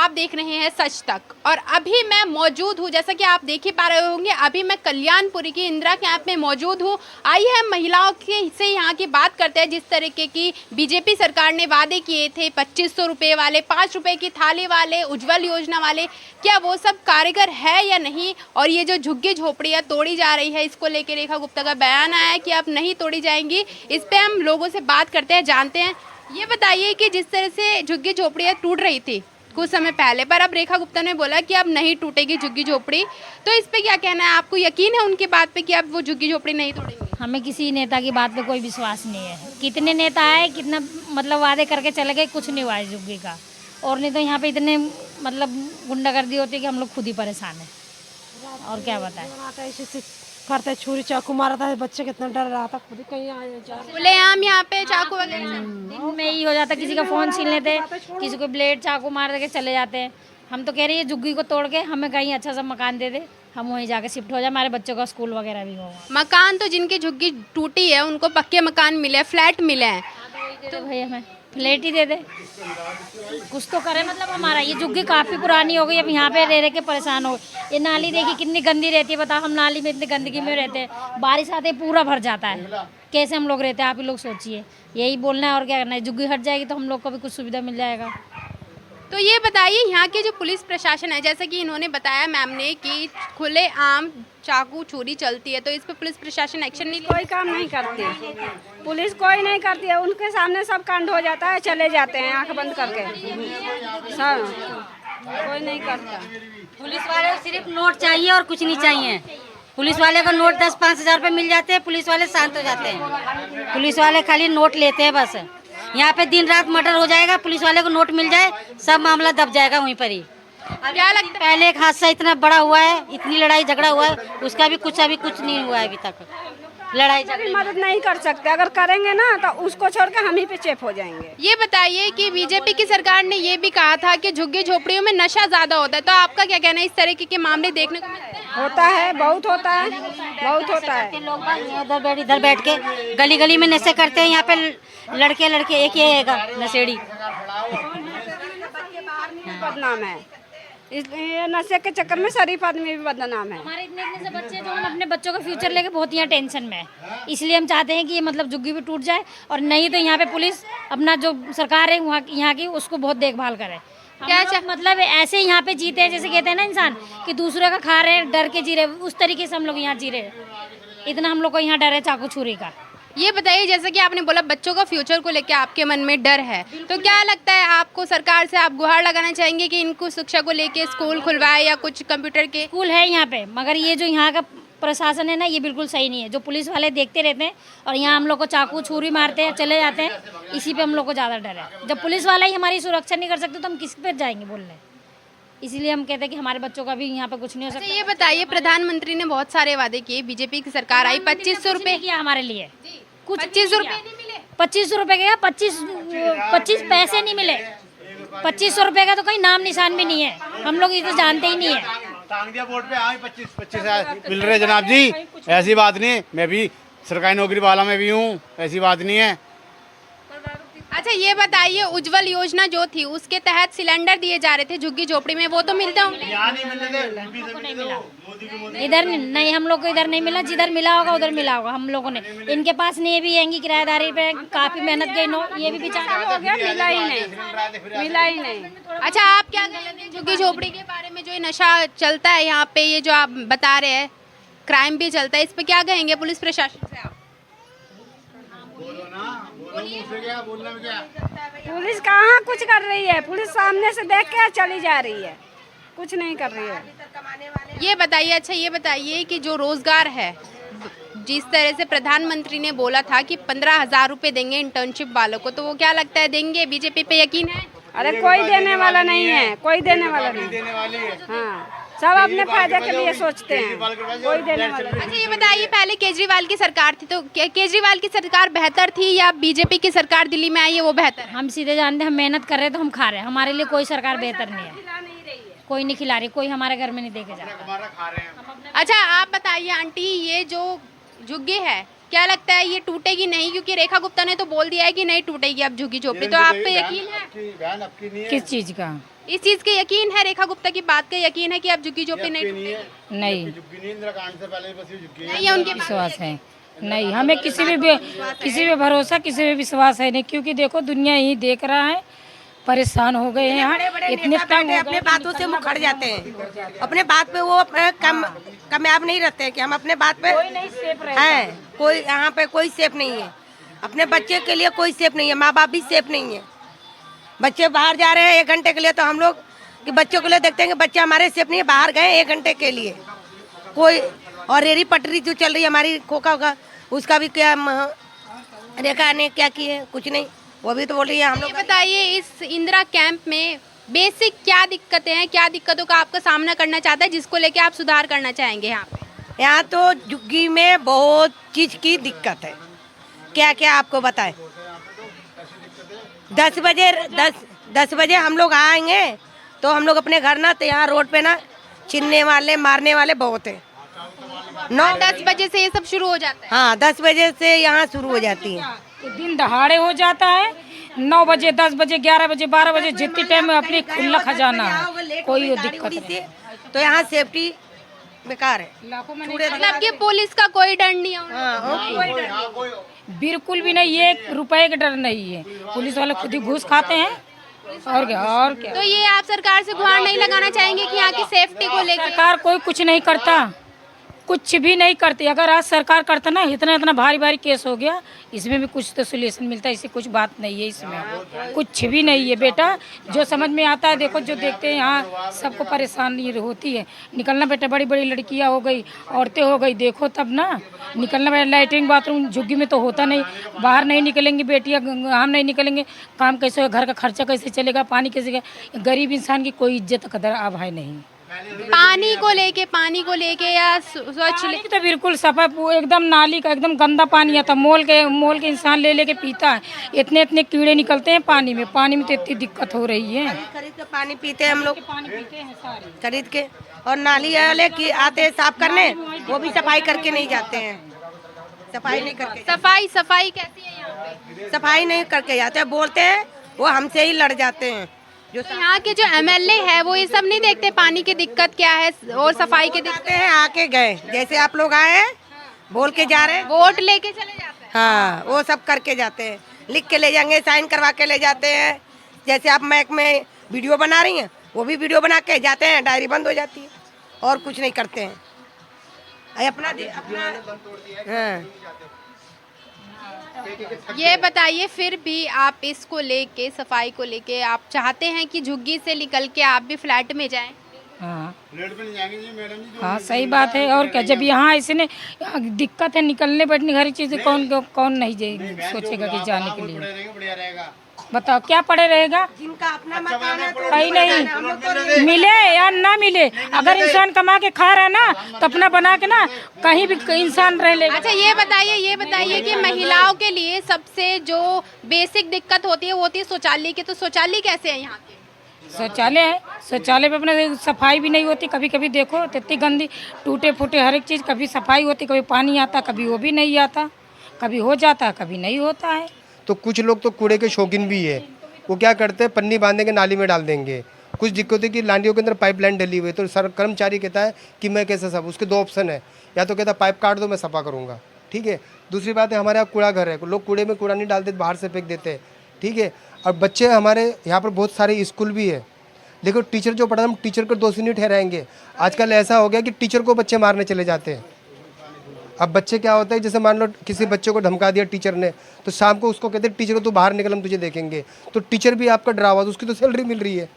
आप देख रहे हैं सच तक और अभी मैं मौजूद हूँ, जैसा कि आप देख ही पा रहे होंगे, अभी मैं कल्याणपुरी की इंदिरा कैंप में मौजूद हूँ। आइए हम महिलाओं के से यहाँ की बात करते हैं। जिस तरीके की बीजेपी सरकार ने वादे किए थे, 2500 रुपये वाले, 5 रुपये की थाली वाले, उज्जवल योजना वाले, क्या वो सब कारगर है या नहीं? और ये जो झुग्गी झोपड़ियाँ तोड़ी जा रही है, इसको लेकर रेखा गुप्ता का बयान आया है कि अब नहीं तोड़ी जाएंगी। इस पर हम लोगों से बात करते हैं, जानते हैं। ये बताइए कि जिस तरह से झुग्गी झोपड़ियाँ टूट रही थी कुछ समय पहले, पर अब रेखा गुप्ता ने बोला कि अब नहीं टूटेगी झुग्गी झोपड़ी, तो इस पे क्या कहना है? आपको यकीन है उनकी बात पे कि अब वो झुग्गी झोपड़ी नहीं तोड़ेंगे? हमें किसी नेता की बात पे कोई विश्वास नहीं है। कितने नेता आए, कितना मतलब वादे करके चले गए, कुछ नहीं हुआ है झुग्गी का। और नहीं तो यहाँ पे इतने मतलब गुंडागर्दी होती है कि हम लोग खुद ही परेशान हैं। और क्या बताएं, करते छुरी चाकू मारा था, बच्चे कितना डर रहा था, खुद ही कहीं आए जा रहे। खुलेआम यहाँ पे चाकू वगैरह दिन में ही हो जाता, किसी का फोन छीन लेते, किसी को ब्लेड चाकू मार के चले जाते हैं। हम तो कह रहे हैं झुग्गी को तोड़ के हमें कहीं अच्छा सा मकान दे दे, हम वहीं जाके शिफ्ट हो जाए, हमारे बच्चों का स्कूल वगैरह भी होगा। मकान तो जिनकी झुग्गी टूटी है उनको पक्के मकान मिले, फ्लैट मिले हैं, तो भाई हमें फ्लैट ही दे दे, कुछ तो करे। मतलब हमारा ये झुग्गी काफ़ी पुरानी हो गई, अब यहाँ पे रह के परेशान हो गए। ये नाली देखिए कितनी गंदी रहती है, बताओ हम नाली में इतनी गंदगी में रहते हैं, बारिश आते ही पूरा भर जाता है, कैसे हम लोग रहते हैं? आप ही लोग सोचिए। यही बोलना है और क्या करना है। झुग्गी हट जाएगी तो हम लोग को भी कुछ सुविधा मिल जाएगा। तो ये बताइए यहाँ के जो पुलिस प्रशासन है, जैसा कि इन्होंने बताया मैम ने कि खुले आम चाकू चोरी चलती है, तो इस पे पुलिस प्रशासन एक्शन नहीं? कोई काम नहीं करती, पुलिस कोई नहीं करती है, उनके सामने सब कांड हो जाता है, चले जाते हैं आंख बंद करके, सब कोई नहीं करता। पुलिस वाले को सिर्फ नोट चाहिए और कुछ नहीं चाहिए। पुलिस वाले को नोट 10-5 हज़ार रुपये मिल जाते हैं, पुलिस वाले शांत हो जाते हैं। पुलिस वाले खाली नोट लेते हैं बस। यहाँ पे दिन रात मर्डर हो जाएगा, पुलिस वाले को नोट मिल जाए, सब मामला दब जाएगा वहीं पर ही। क्या लगता है? पहले एक हादसा इतना बड़ा हुआ है, इतनी लड़ाई झगड़ा हुआ है, उसका भी अभी कुछ नहीं हुआ है अभी तक। लड़ाई झगड़ा मदद नहीं कर सकते, अगर करेंगे ना तो उसको छोड़ के हम ही पे चेप हो जाएंगे। ये बताइए कि बीजेपी की सरकार ने ये भी कहा था कि झुग्गी झोपड़ियों में नशा ज्यादा होता है, तो आपका क्या कहना है? इस तरीके के मामले देखने को मिलते हैं? होता है, बहुत होता है, बहुत होता है। लोग इधर बैठ के गली गली में नशे करते हैं। यहाँ पे लड़के एक ही है नशेड़ी, बदनाम है, इसलिए नशे के चक्कर में शरीफ आदमी भी बदनाम है। हमारे इतने इतने से बच्चे जो हम अपने बच्चों का फ्यूचर लेके बहुत यहाँ टेंशन में है, इसलिए हम चाहते हैं कि ये मतलब झुग्गी भी टूट जाए, और नहीं तो यहाँ पे पुलिस अपना जो सरकार है वहाँ यहाँ की उसको बहुत देखभाल करे। क्या मतलब ऐसे यहाँ पे जीते हैं, जैसे कहते हैं ना इंसान कि दूसरे का खा रहे हैं डर के जी रहे, उस तरीके से हम लोग यहाँ जी रहे। इतना हम लोग को यहाँ डर है चाकू छुरी का। ये बताइए, जैसे कि आपने बोला बच्चों का फ्यूचर को लेकर आपके मन में डर है, तो क्या लगता है आपको? सरकार से आप गुहार लगाना चाहेंगे कि इनको शिक्षा को लेके स्कूल खुलवाए या कुछ कंप्यूटर के? स्कूल है यहाँ पे, मगर ये जो यहाँ का प्रशासन है ना, ये बिल्कुल सही नहीं है। जो पुलिस वाले देखते रहते हैं और यहाँ हम लोग को चाकू छुरी मारते हैं, चले जाते हैं, इसी पे हम लोग को ज़्यादा डर है। जब पुलिस वाला ही हमारी सुरक्षा नहीं कर सकते तो हम किस पे जाएंगे बोलने? इसीलिए हम कहते हैं कि हमारे बच्चों का भी यहाँ पे कुछ नहीं हो सकता। ये बताइए, प्रधानमंत्री ने बहुत सारे वादे किए, बीजेपी की सरकार आई, 2500 रुपए किया हमारे लिए, कुछ 2500 रुपए नहीं मिले। 2500 रुपए का 25 पैसे नहीं मिले। 2500 रुपए का तो कोई नाम निशान भी नहीं है, हम लोग इसे जानते ही नहीं है। टांग दिया बोर्ड पे, हाँ 25 मिल रहे जनाब जी, ऐसी बात नहीं। मैं भी सरकारी नौकरी वाला में भी हूँ, ऐसी बात नहीं है। अच्छा ये बताइए, उज्जवल योजना जो थी उसके तहत सिलेंडर दिए जा रहे थे झुग्गी झोपड़ी में, वो तो मिलते होंगे? इधर नहीं, हम लोग को इधर नहीं मिला, जिधर मिला होगा उधर मिला होगा हम लोगों ने। इनके पास नहीं भी आएंगी, किराएदारी पे काफी मेहनत गई, नो ये भी बेचारा हो गया, मिला ही नहीं, मिला ही नहीं। अच्छा आप क्या कहेंगे झुग्गी झोपड़ी के बारे में? जो ये नशा चलता है यहाँ पे, ये जो आप बता रहे हैं क्राइम भी चलता है, इस पे क्या कहेंगे पुलिस प्रशासन से आप? पुलिस कहाँ कुछ कर रही है, पुलिस सामने से देख के चली जा रही है, कुछ नहीं कर रही है। ये बताइए, अच्छा ये बताइए कि जो रोजगार है, जिस तरह से प्रधानमंत्री ने बोला था कि 15,000 रुपए देंगे इंटर्नशिप वालों को, तो वो क्या लगता है देंगे? बीजेपी पे यकीन है? अरे कोई देने वाला नहीं है, कोई देने वाला नहीं। हाँ, सब अपने फायदे के लिए सोचते हैं, कोई देने वाला नहीं। अच्छा ये बताइए, पहले केजरीवाल की सरकार थी, तो केजरीवाल की सरकार बेहतर थी या बीजेपी की सरकार दिल्ली में आई है वो बेहतर है? हम सीधे जानते हैं, हम मेहनत कर रहे हैं तो हम खा रहे हैं, हमारे लिए कोई सरकार बेहतर नहीं है, कोई नहीं खिला रही, कोई हमारे घर में नहीं देके जाता। अच्छा आप बताइए आंटी, ये जो झुग्गी है क्या लगता है ये टूटेगी नहीं? क्योंकि रेखा गुप्ता ने तो बोल दिया है कि नहीं टूटेगी अब झुग्गी झोपड़ी, तो आप पे यकीन है? किस चीज का? इस चीज के यकीन है, रेखा गुप्ता की बात का यकीन है कि अब झुग्गी झोपड़ी नहीं नहीं है, नहीं झुग्गी नहीं, इंदिरा कांड से पहले बस ये झुग्गी है। नहीं है उनकी बात। विश्वास है नहीं, हमें किसी पे भरोसा, किसी पे विश्वास है नहीं, क्योंकि देखो दुनिया यही देख रहा है, परेशान हो गए हैं यहाँ, इतने तंग हो अपने बातों से मुखर जाते हैं, अपने बात पे वो कामयाब नहीं रहते हैं कि हम अपने बात पे है, कोई यहाँ पे कोई सेफ नहीं है, अपने बच्चे के लिए कोई सेफ नहीं है, माँ बाप भी सेफ नहीं है। बच्चे बाहर जा रहे हैं 1 घंटे के लिए, तो हम लोग कि बच्चों के लिए देखते हैं कि बच्चे हमारे सेफ नहीं है, बाहर गए 1 घंटे के लिए कोई। और रेहड़ी पटरी जो चल रही है हमारी खोखा का, उसका भी क्या रेखा ने क्या किए, कुछ नहीं, वो भी तो बोल रही है हम लोग। ये बताइए इस इंदिरा कैंप में बेसिक क्या दिक्कतें हैं, क्या दिक्कतों का आपका सामना करना चाहता है जिसको लेके आप सुधार करना चाहेंगे यहाँ पे? यहाँ तो झुग्गी में बहुत चीज की दिक्कत है, क्या क्या आपको बताएं। 10 बजे हम लोग आएंगे तो हम लोग अपने घर ना, तो यहाँ रोड पे ना छीनने वाले मारने वाले बहुत है। 9-10 बजे से ये सब शुरू हो जाता है। हाँ 10 बजे से यहाँ शुरू हो जाती है। दिन दहाड़े हो जाता है, 9 बजे 10 बजे 11 बजे 12 बजे जितने टाइम में अपनी खुला खजाना है, कोई दिक्कत नहीं। तो यहाँ सेफ्टी बेकार है, मतलब कि पुलिस का कोई डर नहीं है। बिल्कुल भी नहीं, 1 रुपए का डर नहीं है, पुलिस वाले खुद ही घूस खाते हैं और क्या। तो ये आप सरकार से गुहार नहीं लगाना चाहेंगे कि यहाँ की सेफ्टी को लेकर? सरकार कोई कुछ नहीं करता, कुछ भी नहीं करती। अगर आज सरकार करता ना, इतना भारी केस हो गया, इसमें भी कुछ तो सोल्यूशन मिलता है, इससे कुछ बात नहीं है, इसमें कुछ भी नहीं है बेटा। जो समझ में आता है, देखो जो देखते हैं यहाँ सबको परेशानी होती है। निकलना बेटा, बड़ी बड़ी लड़कियाँ हो गई, औरतें हो गई, देखो तब ना निकलना बेटा। लैट्रिन बाथरूम झुग्गी में तो होता नहीं, बाहर नहीं निकलेंगे बेटियाँ, हम नहीं निकलेंगे, काम कैसे होगा, घर का खर्चा कैसे चलेगा, पानी कैसे, गरीब इंसान की कोई इज्जत कदर अब है नहीं। पानी को लेके या स्वच्छ पानी तो बिल्कुल सफा, एकदम नाली का एकदम गंदा पानी आता, मोल के इंसान ले लेके पीता है, इतने कीड़े निकलते हैं पानी में तो इतनी दिक्कत हो रही है। खरीद के पानी पीते हैं हम लोग, पानी पीते हैं सारे खरीद के। और नाली वाले की आते हैं साफ करने, वो भी सफाई करके नहीं जाते हैं, सफाई नहीं करके। सफाई कैसी है यहाँ पे? सफाई नहीं करके जाते हैं, बोलते हैं वो हमसे ही लड़ जाते हैं। जो तो यहाँ के जो एमएलए है वो ये सब नहीं देखते पानी की दिक्कत क्या है और सफाई की दिक्कत? आते हैं, आके गए, जैसे आप लोग आए हैं बोल के जा रहे हैं, वोट लेके चले जाते हैं। हाँ वो सब करके जाते हैं, लिख के ले जाएंगे, साइन करवा के ले जाते हैं। जैसे आप मैक में वीडियो बना रही हैं, वो भी वीडियो बना के जाते हैं, डायरी बंद हो जाती है, और कुछ नहीं करते हैं। अपना हाँ। ये बताइए फिर भी आप इसको लेके, सफाई को लेके आप चाहते हैं कि झुग्गी से निकल के आप भी फ्लैट में जाएं? हाँ फ्लैट पे नहीं जाएंगे जी मैडम जी। हाँ सही बात है। और क्या, जब यहाँ इसने दिक्कत है निकलने बैठने हर चीज़, कौन नहीं सोचेगा कि जाने के लिए? बढ़िया रहेगा। बताओ क्या पड़े रहेगा? जिनका अपना मकान है तो कहीं नहीं मिले या ना मिले, अगर इंसान कमा के खा रहा है ना तो अपना बना के ना कहीं भी इंसान रह लेगा। अच्छा ये बताइए कि महिलाओं के लिए सबसे जो बेसिक दिक्कत होती है शौचालय की, तो शौचालय कैसे है यहाँ के? शौचालय पे अपने सफाई भी नहीं होती, कभी कभी देखो इतनी गंदी, टूटे फूटे हर एक चीज़, कभी सफाई होती, कभी पानी आता, कभी वो भी नहीं आता, कभी हो जाता कभी नहीं होता है। तो कुछ लोग तो कूड़े के शौकीन भी है, वो क्या करते हैं पन्नी बांधेंगे नाली में डाल देंगे। कुछ दिक्कत है कि नालियों के अंदर पाइपलाइन डली हुई है, तो सर कर्मचारी कहता है कि मैं कैसे सब, उसके 2 ऑप्शन है, या तो कहता है पाइप काट दो मैं सफा करूँगा, ठीक है। दूसरी बात है हमारे यहाँ कूड़ा घर है, लोग कूड़े में कूड़ा नहीं डालते, बाहर से फेंक देते हैं, ठीक है। और बच्चे हमारे यहाँ पर बहुत सारे स्कूल भी है, लेकिन टीचर जो पढ़ा हम टीचर को दोषी नहीं ठहराएंगे। आजकल ऐसा हो गया कि टीचर को बच्चे मारने चले जाते हैं। अब बच्चे क्या होता है, जैसे मान लो किसी बच्चे को धमका दिया टीचर ने, तो शाम को उसको कहते हैं टीचर को तू बाहर निकल हम तुझे देखेंगे, तो टीचर भी आपका डरावा, तो उसकी तो सैलरी मिल रही है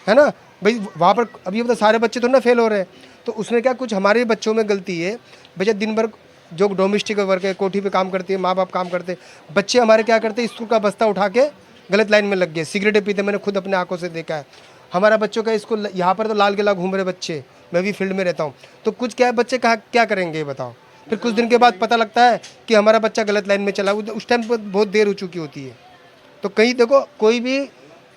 ना भाई वहाँ पर। अब ये तो सारे बच्चे तो ना फेल हो रहे हैं, तो उसमें क्या कुछ हमारे बच्चों में गलती है। भैया दिन भर जो डोमेस्टिक वर्क है, कोठी पे काम करती है, माँ बाप काम करते, बच्चे हमारे क्या करते हैं, स्कूल का बस्ता उठा के गलत लाइन में लग गए, सिगरेटें पीते, मैंने खुद अपने आंखों से देखा है। हमारा बच्चों का स्कूल यहाँ पर तो लाल किला घूम रहे बच्चे, मैं भी फील्ड में रहता हूँ, तो कुछ क्या बच्चे क्या करेंगे बताओ। फिर कुछ दिन के बाद पता लगता है कि हमारा बच्चा गलत लाइन में चला, उस टाइम पर बहुत देर हो चुकी होती है। तो कहीं देखो कोई भी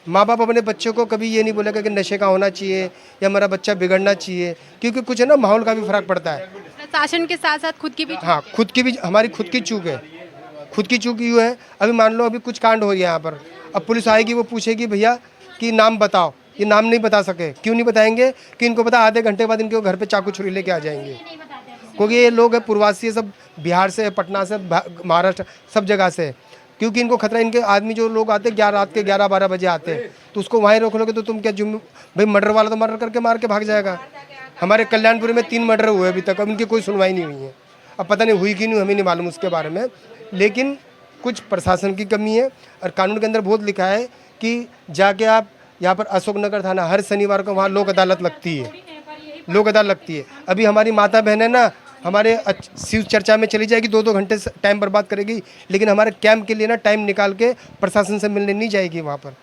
माँ बाप अपने बच्चों को कभी ये नहीं बोलेगा कि नशे का होना चाहिए या हमारा बच्चा बिगड़ना चाहिए, क्योंकि कुछ है ना माहौल का भी फर्क पड़ता है। प्रशासन के साथ साथ खुद की भी हाँ खुद की भी, हमारी खुद की चूक है, खुद की चूक यूँ है। अभी मान लो अभी कुछ कांड हो गया यहाँ पर, अब पुलिस आएगी, वो पूछेगी भैया कि नाम बताओ ये नाम नहीं बता सके। क्यों नहीं बताएंगे? कि इनको पता आधे घंटे बाद इनके घर पे चाकू छुरी लेके आ जाएंगे, क्योंकि ये लोग है प्रवासी है, सब बिहार से, पटना से, महाराष्ट्र, सब जगह से। क्योंकि इनको खतरा, इनके आदमी जो लोग आते हैं रात के 11-12 बजे आते हैं, तो उसको वहीं रोक लोगे तो तुम क्या भाई मर्डर वाला तो मर्डर करके मार के भाग जाएगा। हमारे कल्याणपुरी में 3 मर्डर हुए अभी तक, अब इनकी कोई सुनवाई नहीं हुई है। अब पता नहीं हुई कि नहीं, हमें नहीं मालूम उसके बारे में, लेकिन कुछ प्रशासन की कमी है। और कानून के अंदर बहुत लिखा है कि जाके आप यहाँ पर अशोकनगर थाना हर शनिवार को वहाँ लोक अदालत लगती है, लोक अदालत लगती है। अभी हमारी माता बहन है ना, हमारे शिव चर्चा में चली जाएगी, 2-2 घंटे टाइम बर्बाद करेगी, लेकिन हमारे कैंप के लिए ना टाइम निकाल के प्रशासन से मिलने नहीं जाएगी वहाँ पर।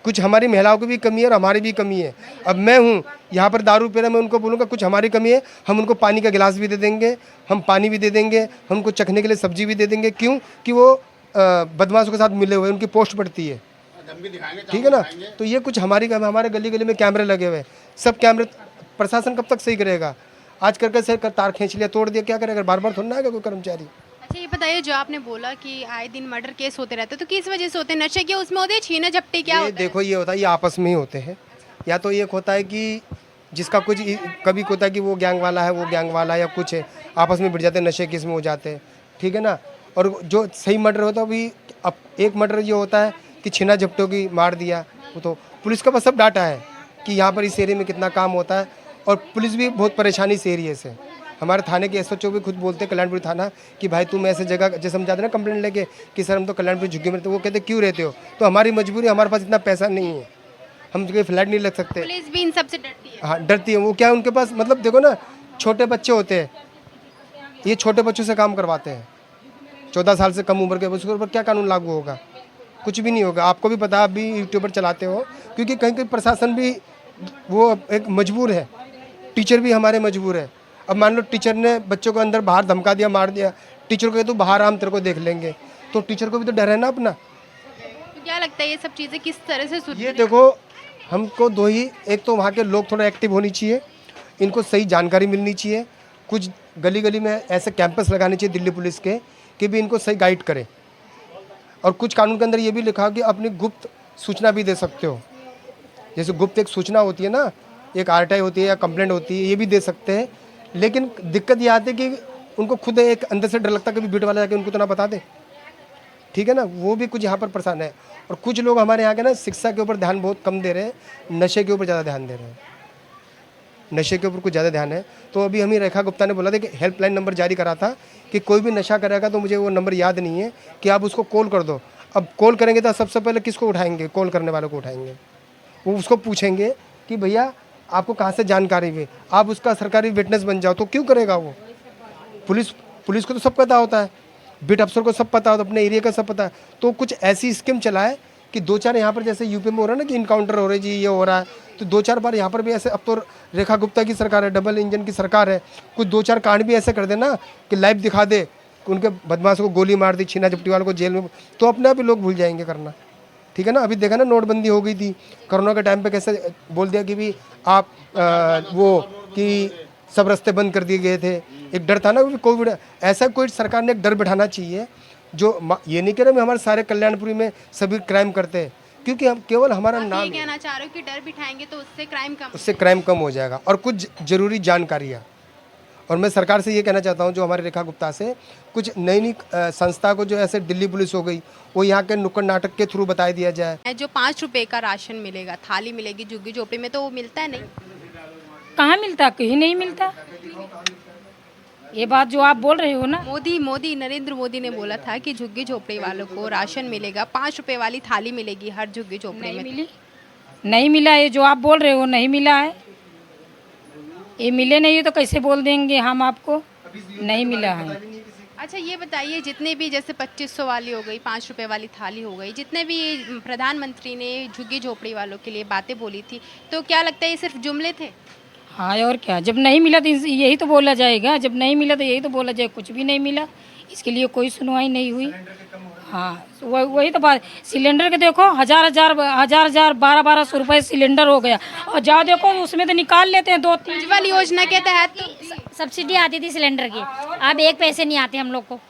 कुछ हमारी महिलाओं की भी कमी है और हमारी भी कमी है। अब मैं हूँ यहाँ पर दारू पी रहा, मैं उनको बोलूँगा कुछ हमारी कमी है, हम उनको पानी का गिलास भी दे देंगे, हम पानी भी दे देंगे, हम उनको चखने के लिए सब्जी भी दे देंगे। क्यों? कि वो बदमाशों के साथ मिले हुए, उनकी पोस्ट पड़ती है, ठीक है ना। तो ये कुछ हमारे गली गली में कैमरे लगे हुए, सब कैमरे प्रशासन कब तक सही करेगा? आज करके से तार खींच लिया, तोड़ दिया, क्या करेगा? बार बार थोड़ा ना आएगा कोई कर्मचारी। अच्छा ये बताइए, जो आपने बोला कि आए दिन मर्डर केस होते रहते हैं, तो किस वजह से होते हैं? नशे के उसमें होते हैं, छीना झपटी क्या होता है? देखो ये होता है, ये आपस में ही होते हैं। या तो ये होता है कि जिसका कुछ कभी होता है कि वो गैंग वाला है, वो गैंग वाला है, या कुछ है, आपस में भिड़ जाते हैं, नशे केस में हो जाते हैं, ठीक है ना। और जो सही मर्डर होता है, अभी अब एक मर्डर ये होता है कि छीना झपटों की मार दिया, वो तो पुलिस का पास सब डाटा है कि यहाँ पर इस एरिया में कितना काम होता है। और पुलिस भी बहुत परेशानी से एरिया से, हमारे थाने के SHO भी खुद बोलते हैं कल्याणपुरी थाना कि भाई तुम ऐसे जगह, जैसे हम जाते हैं ना कंप्लेंट लेके कि सर हम तो कल्याणपुरी झुग्गी में रहते, वो कहते क्यों रहते हो? तो हमारी मजबूरी, हमारे पास इतना पैसा नहीं है, हम कोई फ्लैट नहीं लग सकते। पुलिस भी इन सबसे डरती है। हाँ डरती है। वो क्या उनके पास, मतलब देखो ना, छोटे बच्चे होते हैं, ये छोटे बच्चों से काम करवाते हैं, 14 साल से कम उम्र के, उसके ऊपर क्या कानून लागू होगा? कुछ भी नहीं होगा। आपको भी पता, आप भी यूट्यूबर चलाते हो, क्योंकि कहीं कहीं प्रशासन भी वो एक मजबूर है, टीचर भी हमारे मजबूर है। अब मान लो टीचर ने बच्चों को अंदर बाहर धमका दिया, मार दिया, टीचर को तो बाहर हम तेरे को देख लेंगे, तो टीचर को भी तो डर है ना अपना। तो क्या लगता है ये सब चीज़ें किस तरह से सुधरें? ये देखो, हमको दो ही, एक तो वहाँ के लोग थोड़ा एक्टिव होनी चाहिए, इनको सही जानकारी मिलनी चाहिए, कुछ गली गली में ऐसे कैंपस लगाने चाहिए दिल्ली पुलिस के कि भी इनको सही गाइड करे। और कुछ कानून के अंदर ये भी लिखा हो कि अपनी गुप्त सूचना भी दे सकते हो, जैसे गुप्त एक सूचना होती है ना, एक RTI होती है या कंप्लेंट होती है, ये भी दे सकते हैं। लेकिन दिक्कत ये आती है कि उनको खुद एक अंदर से डर लगता है कि बीट वाला जाके उनको तो ना बता दे, ठीक है ना। वो भी कुछ यहाँ पर परेशान है। और कुछ लोग हमारे यहाँ के ना शिक्षा के ऊपर ध्यान बहुत कम दे रहे हैं, नशे के ऊपर ज़्यादा ध्यान दे रहे हैं, नशे के ऊपर कुछ ज़्यादा ध्यान है। तो अभी हमें रेखा गुप्ता ने बोला था कि हेल्पलाइन नंबर जारी करा था कि कोई भी नशा करेगा, तो मुझे वो नंबर याद नहीं है, कि आप उसको कॉल कर दो। अब कॉल करेंगे तो सबसे पहले किसको उठाएंगे? कॉल करने वालों को उठाएंगे। वो उसको पूछेंगे कि भैया आपको कहाँ से जानकारी हुई, आप उसका सरकारी विटनेस बन जाओ, तो क्यों करेगा वो? पुलिस को तो सब पता होता है, बीट अफसर को सब पता होता है, अपने एरिया का सब पता है। तो कुछ ऐसी स्कीम चलाए कि 2-4 यहाँ पर, जैसे यूपी में हो रहा है ना कि इनकाउंटर हो रहे जी, ये हो रहा है, तो 2-4 बार यहाँ पर भी ऐसे। अब तो रेखा गुप्ता की सरकार है, डबल इंजन की सरकार है, कुछ 2-4 कांड भी ऐसे कर देना कि लाइव दिखा दे कि उनके बदमाशों को गोली मार दी, छीना झपटी वालों को जेल में, तो अपने आप ही लोग भूल जाएंगे करना, ठीक है ना। अभी देखा ना नोटबंदी हो गई थी, कोरोना के टाइम पे कैसे बोल दिया कि भी आप वो कि सब रास्ते बंद कर दिए गए थे। एक डर था ना कोविड, ऐसा कोई सरकार ने एक डर बिठाना चाहिए। जो ये नहीं कह रहे हमारे सारे कल्याणपुरी में सभी क्राइम करते हैं, क्योंकि हम केवल हमारा नाम, ये कहना चाह रहे हो कि डर बिठाएंगे तो उससे क्राइम कम हो जाएगा। और कुछ जरूरी जानकारियाँ, और मैं सरकार से ये कहना चाहता हूँ, जो हमारे रेखा गुप्ता से, कुछ नई संस्था को, जो ऐसे दिल्ली पुलिस हो गई, वो यहाँ के नुक्कड़ नाटक के थ्रू बता दिया जाए। जो 5 रुपए का राशन मिलेगा, थाली मिलेगी झुग्गी झोपड़ी में, तो वो मिलता है नहीं? कहाँ मिलता? कहीं नहीं मिलता। ये बात जो आप बोल रहे हो ना, मोदी नरेंद्र मोदी ने बोला था कि झुग्गी झोपड़ी वालों को राशन मिलेगा, 5 रुपए वाली थाली मिलेगी हर झुग्गी झोपड़ी में। नहीं मिला। ये जो आप बोल रहे हो नहीं मिला है, ये मिले नहीं तो कैसे बोल देंगे हम आपको नहीं मिला है। अच्छा ये बताइए, जितने भी जैसे 2500 वाली हो गई, 5 रुपए वाली थाली हो गई, जितने भी प्रधानमंत्री ने झुग्गी झोपड़ी वालों के लिए बातें बोली थी, तो क्या लगता है ये सिर्फ जुमले थे? हाँ और क्या, जब नहीं मिला तो यही तो बोला जाएगा, जब नहीं मिला तो यही तो बोला जाएगा कुछ भी नहीं मिला, इसके लिए कोई सुनवाई नहीं हुई। हाँ वही तो बात। सिलेंडर के देखो हजार 1200 रुपये सिलेंडर हो गया, और जाओ देखो उसमें तो निकाल लेते हैं 2-3। उज्ज्वल योजना के तहत सब्सिडी आती थी सिलेंडर की, अब 1 पैसे नहीं आते हम लोग को,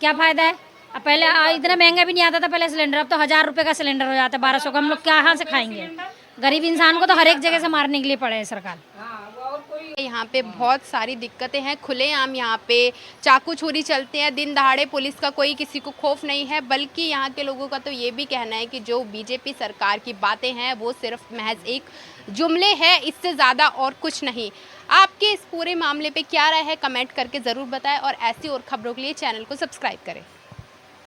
क्या फ़ायदा है? अब पहले इतना महंगा भी नहीं आता था पहले सिलेंडर, अब तो 1000 रुपये का सिलेंडर हो जाता है, 1200 का, हम लोग कहाँ से खाएंगे? गरीब इंसान को तो हर एक जगह से मारने के लिए पड़े है सरकार। यहाँ पे बहुत सारी दिक्कतें हैं, खुलेआम यहाँ पे चाकू छुरी चलते हैं, दिन दहाड़े पुलिस का कोई किसी को खौफ नहीं है। बल्कि यहाँ के लोगों का तो ये भी कहना है कि जो बीजेपी सरकार की बातें हैं वो सिर्फ महज एक जुमले है, इससे ज़्यादा और कुछ नहीं। आपके इस पूरे मामले पे क्या राय है, कमेंट करके ज़रूर बताएं और ऐसी और खबरों के लिए चैनल को सब्सक्राइब करें।